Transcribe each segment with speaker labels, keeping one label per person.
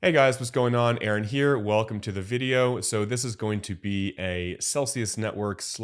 Speaker 1: Hey guys, what's going on? Aaron here. Welcome to the video. So this is going to be a Celsius Network /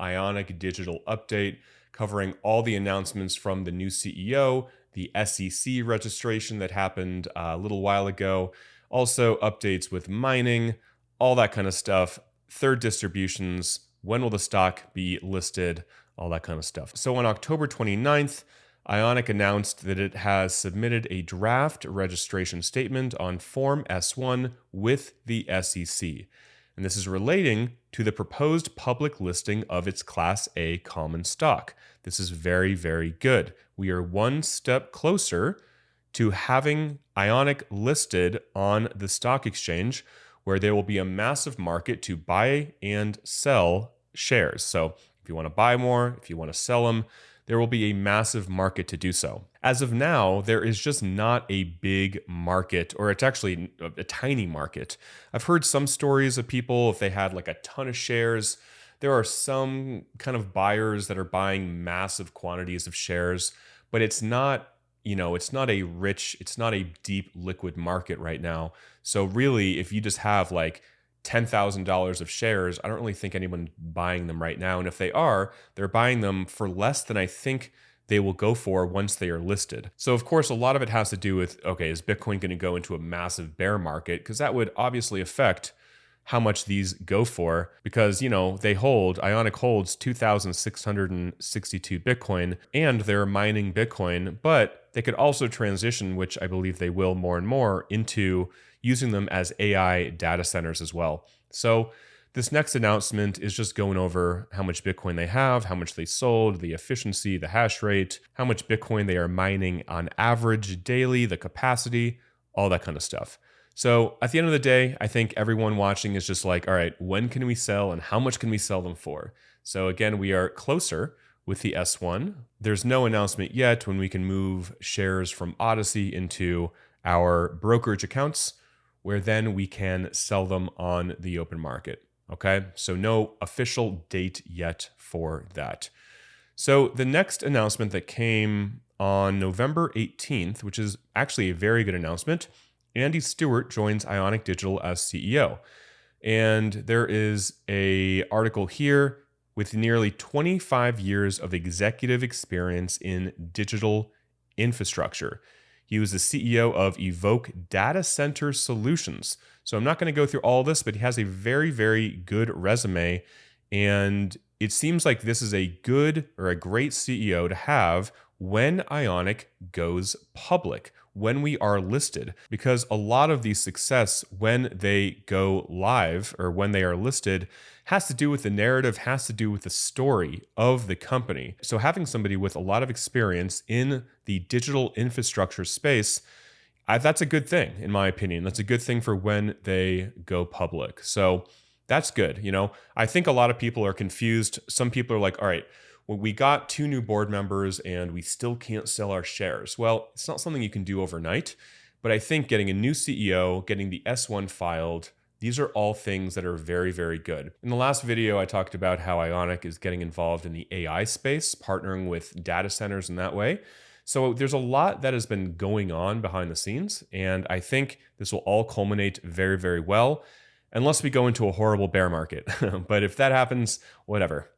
Speaker 1: Ionic digital update covering all the announcements from the new CEO, the SEC registration that happened a little while ago, also updates with mining, all that kind of stuff, third distributions, when will the stock be listed, all that kind of stuff. So on October 29th, Ionic announced that it has submitted a draft registration statement on Form S1 with the SEC. And this is relating to the proposed public listing of its Class A common stock. This is very, very good. We are one step closer to having Ionic listed on the stock exchange, where there will be a massive market to buy and sell shares. So if you want to buy more, if you want to sell them, there will be a massive market to do so. As of now, there is just not a big market, or it's actually a tiny market. I've heard some stories of people, if they had like a ton of shares, there are some kind of buyers that are buying massive quantities of shares, but it's not, it's not a deep liquid market right now. So really, if you just have like $10,000 of shares, I don't really think anyone buying them right now. And if they are, they're buying them for less than I think they will go for once they are listed. So of course, a lot of it has to do with, okay, is Bitcoin going to go into a massive bear market? Because that would obviously affect how much these go for, because, Ionic holds 2,662 Bitcoin and they're mining Bitcoin, but they could also transition, which I believe they will more and more, into using them as AI data centers as well. So this next announcement is just going over how much Bitcoin they have, how much they sold, the efficiency, the hash rate, how much Bitcoin they are mining on average daily, the capacity, all that kind of stuff. So at the end of the day, I think everyone watching is just like, all right, when can we sell and how much can we sell them for? So again, we are closer with the S1. There's no announcement yet when we can move shares from Odyssey into our brokerage accounts, where then we can sell them on the open market. Okay, so no official date yet for that. So the next announcement that came on November 18th, which is actually a very good announcement, Andy Stewart joins Ionic Digital as CEO. And there is an article here with nearly 25 years of executive experience in digital infrastructure. He was the CEO of Evoke Data Center Solutions. So I'm not going to go through all this, but he has a very, very good resume. And it seems like this is a good or a great CEO to have when Ionic goes public, when we are listed, because a lot of the success when they go live or when they are listed has to do with the narrative, has to do with the story of the company. So having somebody with a lot of experience in the digital infrastructure space, that's a good thing, in my opinion. That's a good thing for when they go public. So that's good. I think a lot of people are confused. Some people are like, all right, well, we got 2 new board members and we still can't sell our shares. Well, it's not something you can do overnight, but I think getting a new CEO, getting the S1 filed, these are all things that are very, very good. In the last video, I talked about how Ionic is getting involved in the AI space, partnering with data centers in that way. So there's a lot that has been going on behind the scenes, and I think this will all culminate very, very well, unless we go into a horrible bear market. But if that happens, whatever.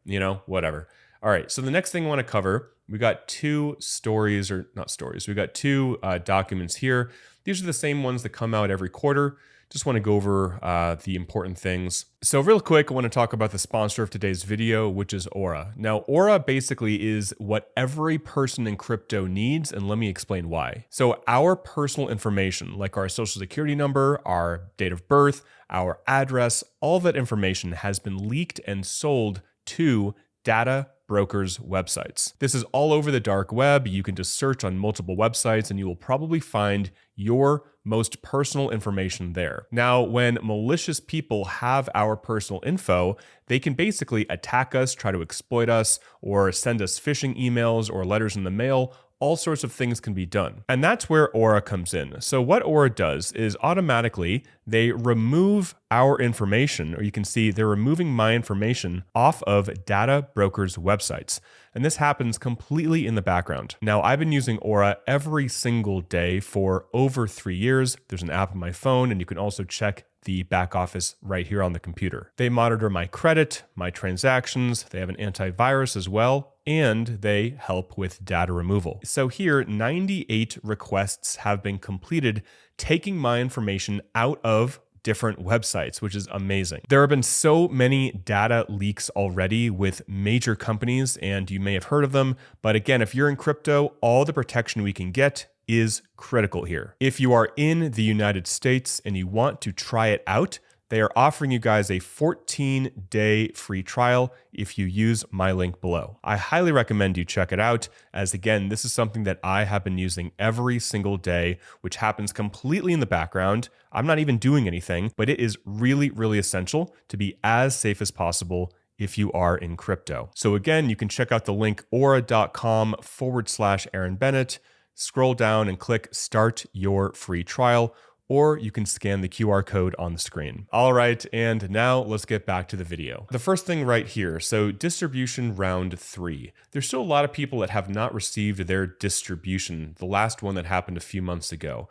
Speaker 1: All right, so the next thing I want to cover, we got 2 stories, or not stories, we got 2 documents here. These are the same ones that come out every quarter. Just want to go over the important things. So real quick, I want to talk about the sponsor of today's video, which is Aura. Now, Aura basically is what every person in crypto needs, and let me explain why. So our personal information, like our social security number, our date of birth, our address, all that information has been leaked and sold to data brokers' websites. This is all over the dark web. You can just search on multiple websites and you will probably find your most personal information there. Now, when malicious people have our personal info, they can basically attack us, try to exploit us, or send us phishing emails or letters in the mail, all sorts of things can be done. And that's where Aura comes in. So what Aura does is automatically they remove our information, or you can see they're removing my information off of data brokers' websites. And this happens completely in the background. Now, I've been using Aura every single day for over 3 years. There's an app on my phone, and you can also check the back office right here on the computer. They monitor my credit, my transactions, they have an antivirus as well, and they help with data removal. So here, 98 requests have been completed, taking my information out of different websites, which is amazing. There have been so many data leaks already with major companies, and you may have heard of them. But again, if you're in crypto, all the protection we can get is critical here. If you are in the United States and you want to try it out, they are offering you guys a 14-day free trial if you use my link below. I highly recommend you check it out, as again, this is something that I have been using every single day, which happens completely in the background. I'm not even doing anything, but it is really, really essential to be as safe as possible if you are in crypto. So again, you can check out the link aura.com/Aaron Bennett, scroll down and click Start Your Free Trial, or you can scan the QR code on the screen. All right, and now let's get back to the video. The first thing right here, so distribution round 3. There's still a lot of people that have not received their distribution, the last one that happened a few months ago.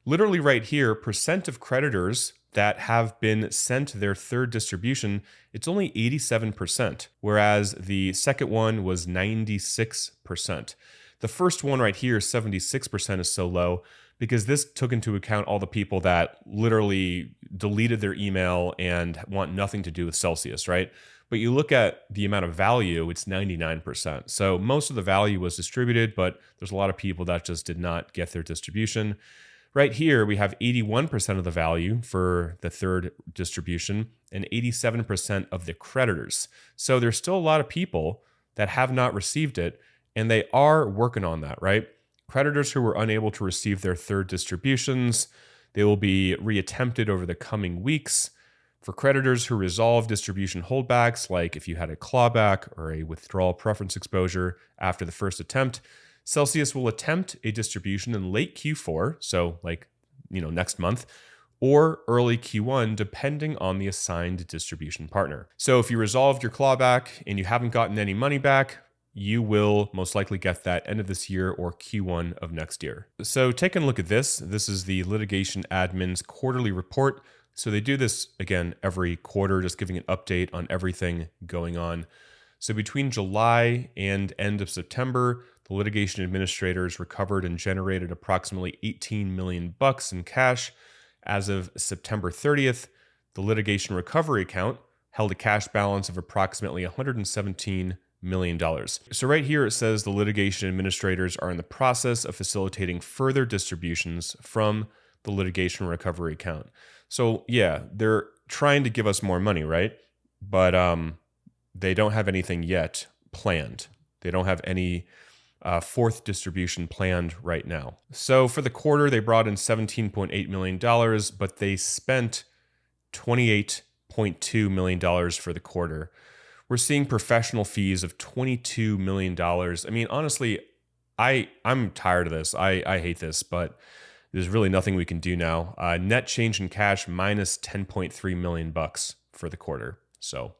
Speaker 1: Literally right here, percent of creditors that have been sent their third distribution, it's only 87%, whereas the second one was 96%. The first one right here, 76%, is so low because this took into account all the people that literally deleted their email and want nothing to do with Celsius, right? But you look at the amount of value, it's 99%. So most of the value was distributed, but there's a lot of people that just did not get their distribution. Right here, we have 81% of the value for the third distribution and 87% of the creditors. So there's still a lot of people that have not received it, and they are working on that, right? Creditors who were unable to receive their third distributions, they will be reattempted over the coming weeks. For creditors who resolve distribution holdbacks, like if you had a clawback or a withdrawal preference exposure after the first attempt, Celsius will attempt a distribution in late Q4, so next month, or early Q1, depending on the assigned distribution partner. So if you resolved your clawback and you haven't gotten any money back, you will most likely get that end of this year or Q1 of next year. So taking a look at this. This is the litigation admin's quarterly report. So they do this again every quarter, just giving an update on everything going on. So between July and end of September, the litigation administrators recovered and generated approximately $18 million in cash. As of September 30th, the litigation recovery account held a cash balance of approximately $117 million. So right here it says the litigation administrators are in the process of facilitating further distributions from the litigation recovery account. So yeah, they're trying to give us more money, right? But they don't have anything yet planned. They don't have any fourth distribution planned right now. So for the quarter, they brought in $17.8 million, but they spent $28.2 million for the quarter. We're seeing professional fees of $22 million. I mean, honestly, I'm tired of this. I hate this, but there's really nothing we can do now. Net change in cash minus $10.3 million for the quarter. So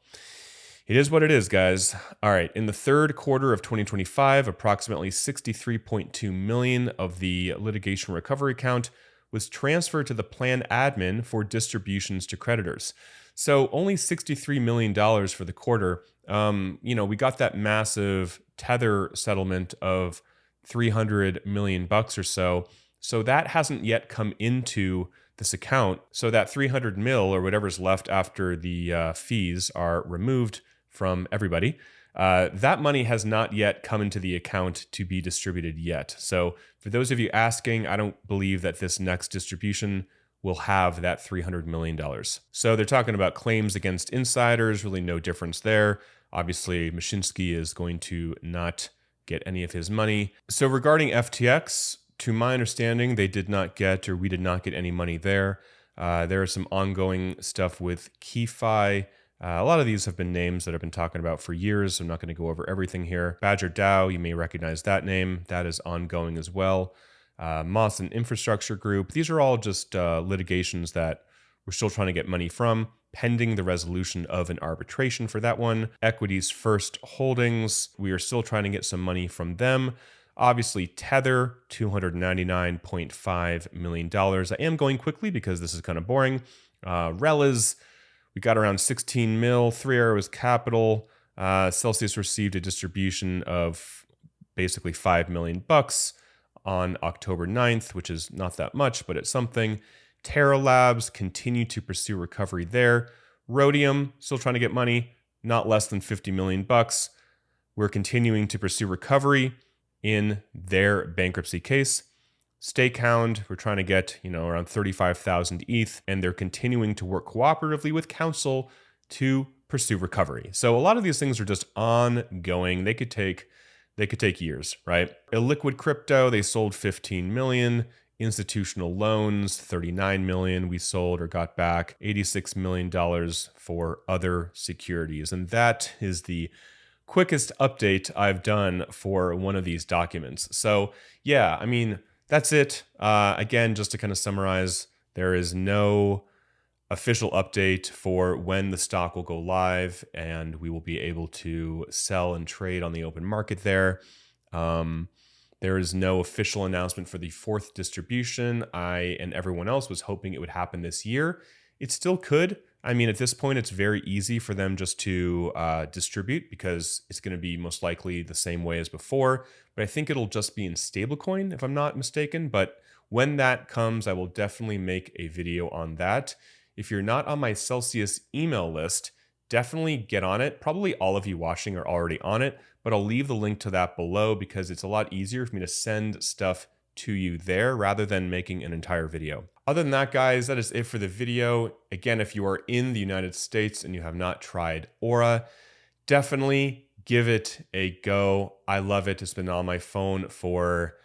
Speaker 1: it is what it is, guys. All right. In the third quarter of 2025, approximately $63.2 million of the litigation recovery account was transferred to the plan admin for distributions to creditors. So only $63 million for the quarter. We got that massive Tether settlement of $300 million or so. So that hasn't yet come into this account. So that 300 mil or whatever's left after the fees are removed from everybody, that money has not yet come into the account to be distributed yet. So for those of you asking, I don't believe that this next distribution will have that $300 million. So they're talking about claims against insiders, really no difference there. Obviously, Mashinsky is going to not get any of his money. So regarding FTX, to my understanding, we did not get any money there. There is some ongoing stuff with KeyFi. A lot of these have been names that I've been talking about for years, so I'm not going to go over everything here. Badger DAO, you may recognize that name. That is ongoing as well. Moss and Infrastructure Group. These are all just litigations that we're still trying to get money from, pending the resolution of an arbitration for that one. Equities First Holdings, we are still trying to get some money from them. Obviously, Tether, $299.5 million. I am going quickly because this is kind of boring. Relas, we got around 16 mil. 3 Arrows Capital. Celsius received a distribution of basically $5 million on October 9th, which is not that much, but it's something. Terra Labs continue to pursue recovery there. Rhodium, still trying to get money, not less than $50 million. We're continuing to pursue recovery in their bankruptcy case. Stakehound, we're trying to get, around 35,000 ETH, and they're continuing to work cooperatively with counsel to pursue recovery. So a lot of these things are just ongoing. They could take years, right? Illiquid Crypto, they sold 15 million. Institutional loans, 39 million. We sold or got back $86 million for other securities. And that is the quickest update I've done for one of these documents. So yeah, that's it. Again, just to kind of summarize, there is no official update for when the stock will go live and we will be able to sell and trade on the open market there. There is no official announcement for the 4th distribution. I and everyone else was hoping it would happen this year. It still could. At this point, it's very easy for them just to distribute because it's going to be most likely the same way as before. But I think it'll just be in stablecoin, if I'm not mistaken. But when that comes, I will definitely make a video on that. If you're not on my Celsius email list, definitely get on it. Probably all of you watching are already on it, but I'll leave the link to that below because it's a lot easier for me to send stuff to you there rather than making an entire video. Other than that, guys, that is it for the video. Again, if you are in the United States and you have not tried Aura, definitely give it a go. I love it. It's been on my phone for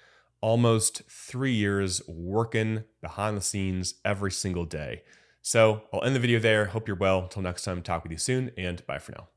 Speaker 1: almost 3 years, working behind the scenes every single day. So I'll end the video there. Hope you're well. Until next time, talk with you soon, and bye for now.